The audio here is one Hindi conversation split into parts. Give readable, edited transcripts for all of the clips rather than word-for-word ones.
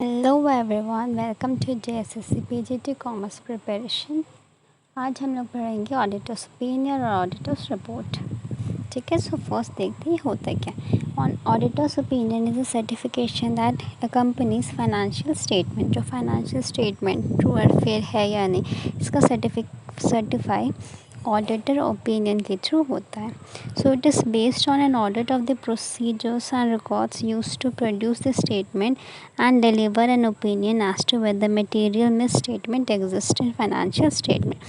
Hello everyone, welcome to JSSC PGT commerce preparation. आज हम लोग पढ़ेंगे ऑडिटर्स ओपिनियन और ऑडिटर्स रिपोर्ट। ठीक है, सो फर्स्ट देखते हैं होता क्या। On auditor's opinion is a certification that accompanies financial statement. जो फाइनेंशियल स्टेटमेंट ट्रू और फेयर है या नहीं, इसका सर्टिफाई ऑडिटर ओपिनियन के थ्रू होता है। So it is based on an audit of the procedures and records used to produce the statement and deliver an opinion as to whether material misstatement exists in financial statement।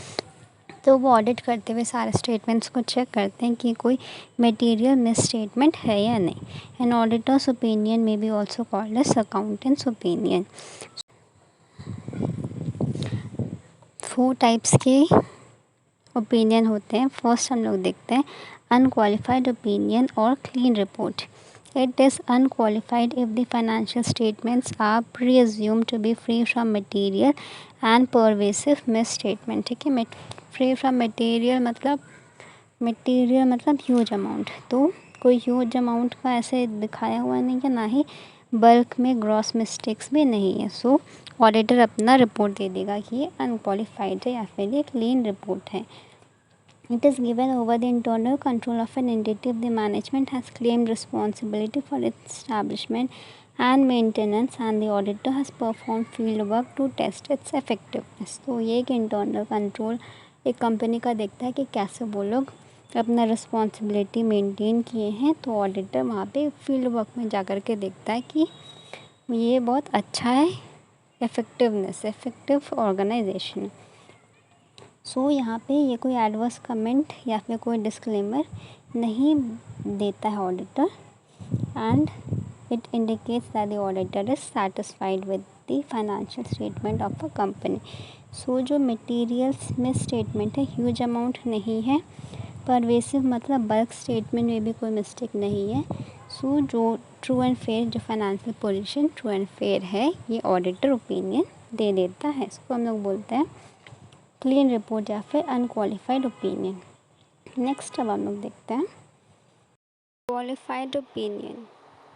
तो वो ऑडिट करते हुए सारे स्टेटमेंट्स को चेक करते हैं कि कोई मटेरियल मिसस्टेटमेंट है या नहीं। एन ऑडिटर्स ओपिनियन में be also called as accountant's opinion. 4 types के ओपिनियन होते हैं। फर्स्ट हम लोग देखते हैं अनक्वालिफाइड ओपिनियन और clean report. It is unqualified if the financial statements are presumed to be free from material and pervasive misstatement। ठीक है, फ्री फ्रॉम मटेरियल मतलब ह्यूज अमाउंट। तो कोई ह्यूज अमाउंट का ऐसे दिखाया हुआ नहीं है, ना ही बल्क में ग्रॉस मिस्टेक्स भी नहीं है। सो ऑडिटर अपना रिपोर्ट दे देगा कि ये अनक्वालिफाइड है या फिर ये क्लीन रिपोर्ट है। It is given over the internal control of an entity if the management has claimed responsibility for its establishment and maintenance and the auditor has performed field work to test its effectiveness। तो ये एक इंटरनल कंट्रोल एक कंपनी का देखता है कि कैसे वो लोग अपना रिस्पॉन्सिबिलिटी मेंटेन किए हैं। तो ऑडिटर वहाँ पे फील्ड वर्क में जा कर के देखता है कि ये बहुत अच्छा है, इफ़ेक्टिव ऑर्गेनाइजेशन। सो यहाँ पे ये कोई एडवर्स कमेंट या फिर कोई डिस्क्लेमर नहीं देता है auditor, and it indicates that the auditor is satisfied with the financial statement of a company. So जो मटेरियल्स में स्टेटमेंट है ह्यूज अमाउंट नहीं है, परवेसिव मतलब बल्क स्टेटमेंट में भी कोई मिस्टेक नहीं है। सो जो ट्रू एंड फेयर, जो financial position true and fair है, ये ऑडिटर ओपिनियन दे देता है। इसको हम लोग बोलते हैं क्लीन रिपोर्ट या फिर अनक्वालिफाइड ओपिनियन। नेक्स्ट अब हम लोग देखते हैं qualified opinion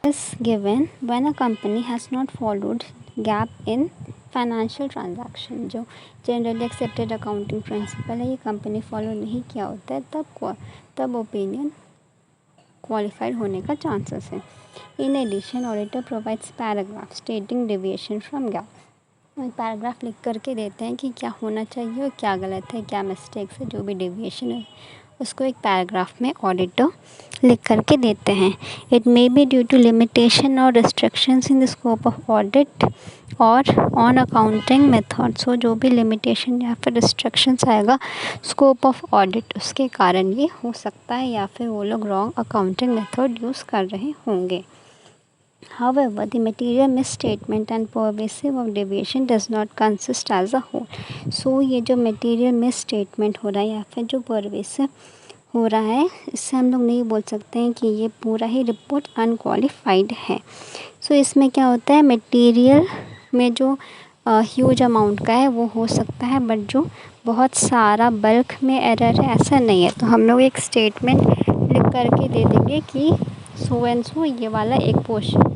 is given when a company has not followed gap in financial transaction. जो जनरली एक्सेप्टेड अकाउंटिंग प्रिंसिपल है, ये कंपनी फॉलो नहीं किया होता है, तब ओपिनियन क्वालिफाइड होने का चांसेस है। In addition auditor provides paragraph stating deviation from GAAP. Paragraph लिख करके देते हैं कि क्या होना चाहिए और क्या गलत है, क्या मिस्टेक्स है, जो भी डेविएशन है उसको एक पैराग्राफ में ऑडिटर लिख करके देते हैं। It may be due to limitation और restrictions in the scope of audit और ऑन अकाउंटिंग मेथड। सो जो भी लिमिटेशन या फिर रिस्ट्रिक्शंस आएगा स्कोप ऑफ ऑडिट, उसके कारण ये हो सकता है, या फिर वो लोग रॉन्ग अकाउंटिंग मेथड यूज़ कर रहे होंगे। However, the material misstatement and pervasive of deviation does not consist as a whole। So ये जो material misstatement हो रहा है या फिर जो pervasive हो रहा है, इससे हम लोग नहीं बोल सकते हैं कि ये पूरा ही रिपोर्ट अनक्वालिफाइड है। सो इसमें क्या होता है, मटेरियल में जो ह्यूज अमाउंट का है वो हो सकता है, बट जो बहुत सारा बल्क में एरर है ऐसा नहीं है। तो हम लोग एक स्टेटमेंट लिख करके दे देंगे कि सो एंड सो ये वाला एक पोर्शन,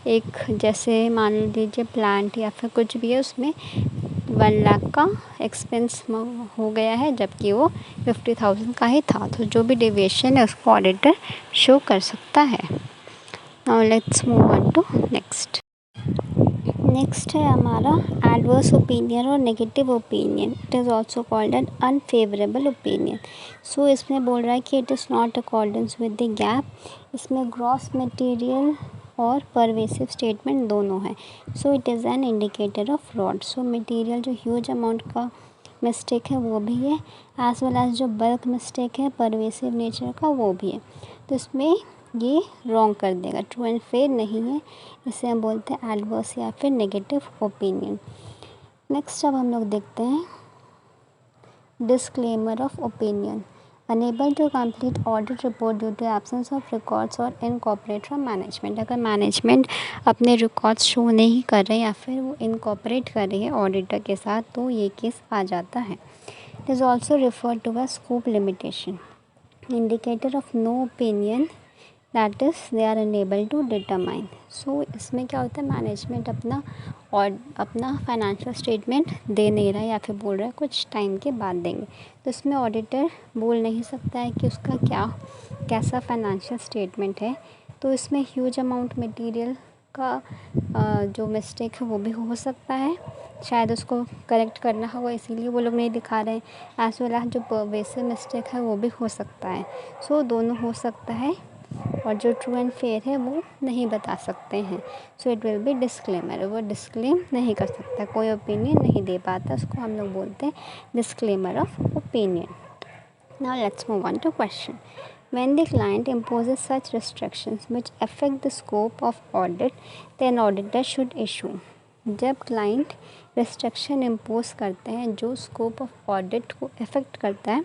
एक जैसे मान लीजिए प्लांट या फिर कुछ भी है, उसमें 1 लाख का एक्सपेंस हो गया है जबकि वो 50,000 का ही था। तो जो भी डेविएशन है उसको ऑडिटर शो कर सकता है। Now let's move on to next है हमारा एडवर्स ओपिनियन और negative opinion. It is also called an unfavourable opinion. So इसमें बोल रहा है कि it is not accordance with the GAAP. इसमें ग्रॉस मटेरियल और परवेसिव स्टेटमेंट दोनों है। So it is an indicator of fraud. So material जो ह्यूज अमाउंट का मिस्टेक है वो भी है, एज वेल एज जो बल्क मिस्टेक है परवेसिव नेचर का वो भी है। तो इसमें ये रॉन्ग कर देगा, ट्रू एंड फेयर नहीं है। इसे हम बोलते हैं एडवर्स या फिर नेगेटिव ओपिनियन। नेक्स्ट अब हम लोग देखते हैं disclaimer of opinion. Unable to complete audit report due to absence of records और इनकॉर्पोरेट फ्रॉम मैनेजमेंट। अगर मैनेजमेंट अपने रिकॉर्ड्स शो नहीं कर रहे या फिर वो इनकॉर्पोरेट कर रही है ऑडिटर के साथ, तो ये केस आ जाता है। It is also referred to a scope limitation, indicator of no opinion that is they are unable to determine. So इसमें क्या होता है, मैनेजमेंट अपना फाइनेंशियल स्टेटमेंट दे नहीं रहा है या फिर बोल रहा है कुछ टाइम के बाद देंगे, तो इसमें ऑडिटर बोल नहीं सकता है कि उसका कैसा फाइनेंशियल स्टेटमेंट है। तो इसमें ह्यूज अमाउंट मटेरियल का जो मिस्टेक है वो भी हो सकता है, शायद उसको करेक्ट करना होगा इसीलिए वो लोग नहीं दिखा रहे हैं। एज वेल एज जो बेसिक मिस्टेक है वो भी हो सकता है। सो दोनों हो सकता है, और जो ट्रू एंड फेयर है वो नहीं बता सकते हैं। So it will B disclaimer, वो डिस्क्लेम नहीं कर सकता, कोई ओपिनियन नहीं दे पाता, उसको हम लोग बोलते हैं disclaimer of opinion. Now let's move on to question. When the client imposes such restrictions which affect the scope of audit, then auditor should issue। जब क्लाइंट रिस्ट्रिक्शन इम्पोज करते हैं जो स्कोप ऑफ ऑडिट को अफेक्ट करता है,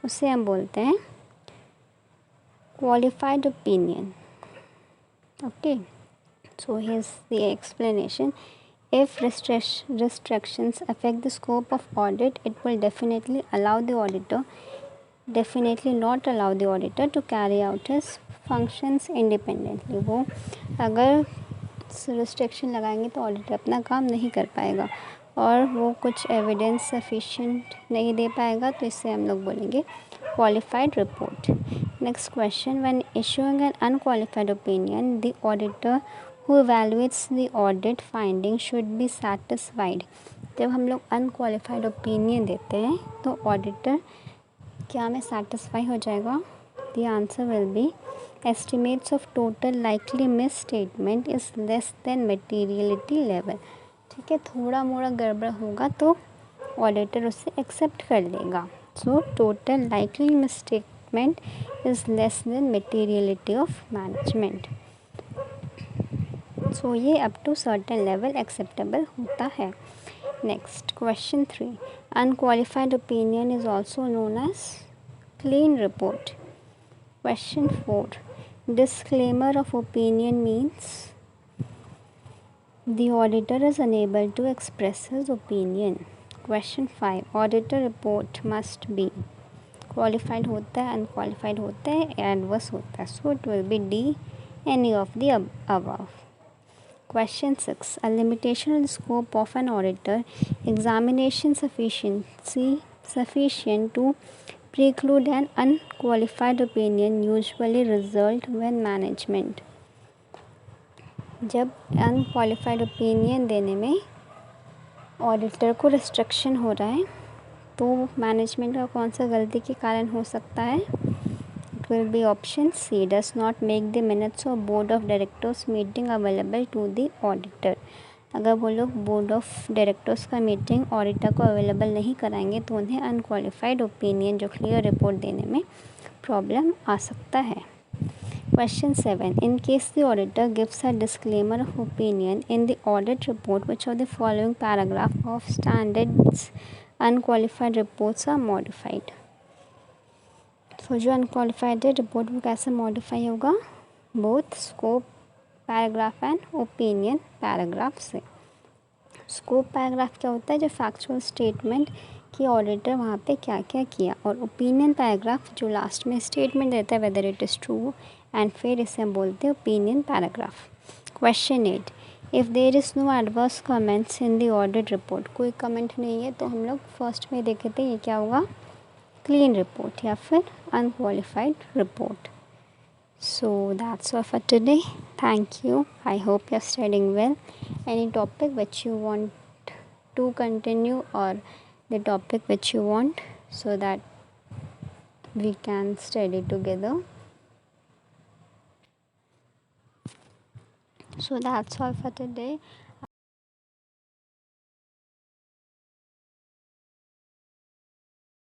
उसे हम बोलते हैं qualified opinion। Okay, so here's the explanation. If restrictions affect the scope of audit, it will definitely not allow the auditor to carry out his functions independently। वो अगर रिस्ट्रिक्शन लगाएंगे तो ऑडिटर अपना काम नहीं कर पाएगा और वो कुछ एविडेंस सफिशिएंट नहीं दे पाएगा, तो इससे हम लोग बोलेंगे qualified report. Next question, when issuing an unqualified opinion the auditor who evaluates the audit finding should be satisfied. जब हम लोग अनक्वालिफाइड ओपिनियन देते हैं तो ऑडिटर क्या में सेटिस्फाई हो जाएगा? The answer will be estimates of total likely misstatement is less than materiality level। ठीक है, थोड़ा मोड़ा गड़बड़ होगा तो ऑडिटर उसे एक्सेप्ट कर लेगा। So total likely misstatement is less than materiality of management. So ये up to certain level acceptable होता है। Next question 3, unqualified opinion is also known as clean report. Question 4, disclaimer of opinion means the auditor is unable to express his opinion। Question 5, auditor report must be qualified होता है, unqualified होता है, adverse होता है। So it will be D, any of the above। Question 6, a limitation on the scope of an auditor examination sufficient to preclude an unqualified opinion usually result when management। जब अनक्वालिफाइड ओपिनियन देने में ऑडिटर को रिस्ट्रिक्शन हो रहा है तो मैनेजमेंट का कौन सा गलती के कारण हो सकता है? It will be option C, does not make the minutes of board of directors meeting available to the auditor. अगर वो लोग बोर्ड ऑफ डायरेक्टर्स का मीटिंग ऑडिटर को अवेलेबल नहीं कराएंगे तो उन्हें अनक्वालिफाइड ओपिनियन जो क्लियर रिपोर्ट देने में प्रॉब्लम आ सकता है। Question 7, in case the auditor gives a disclaimer of opinion in the audit report which of the following paragraph of standards unqualified reports are modified. तो जो अनक्वालिफाइड है रिपोर्ट वो कैसे मॉडिफाई होगा? Both scope paragraph and opinion paragraph से। स्कोप पैराग्राफ क्या होता है? जो फैक्चुअल स्टेटमेंट कि ऑडिटर वहाँ पे क्या क्या किया, और ओपिनियन पैराग्राफ जो लास्ट में स्टेटमेंट देता है whether it is true and fair, इसे हम बोलते हैं opinion paragraph. Question 8, if there is no adverse comments in the audit report, कोई कमेंट नहीं है तो हम लोग फर्स्ट में देखे थे ये क्या होगा? क्लीन रिपोर्ट या फिर unqualified report. So that's all for today. Thank you. I hope you're studying well. Any topic which you want to continue, or the topic which you want, so that we can study together. So that's all for today.